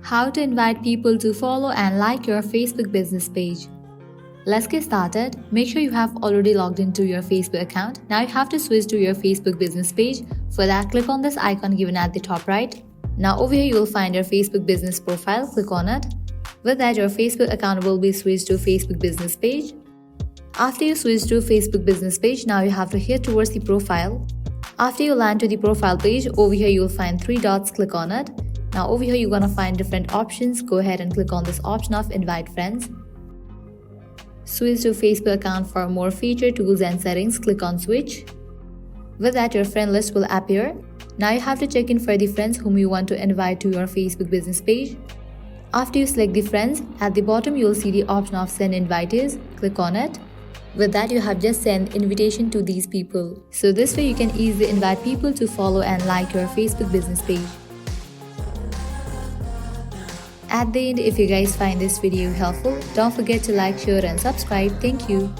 How to invite people to follow and like your Facebook business page. Let's get started. Make sure you have already logged into your Facebook account. Now you have to switch to your Facebook business page. For that, click on this icon given at the top right. Now over here you will find your Facebook business profile. Click on it. With that, your Facebook account will be switched to Facebook business page. After you switch to Facebook business page, now you have to head towards the profile. After you land to the profile page, over here you will find three dots. Click on it. Now over here you're gonna find different options. Go ahead and click on this option of invite friends. Switch to Facebook account for more feature, tools and settings. Click on switch. With that, your friend list will appear. Now you have to check in for the friends whom you want to invite to your Facebook business page. After you select the friends, at the bottom you will see the option of send invitees. Click on it. With that, you have just sent invitation to these people. So this way you can easily invite people to follow and like your Facebook business page. At the end, if you guys find this video helpful, don't forget to like, share and subscribe. Thank you.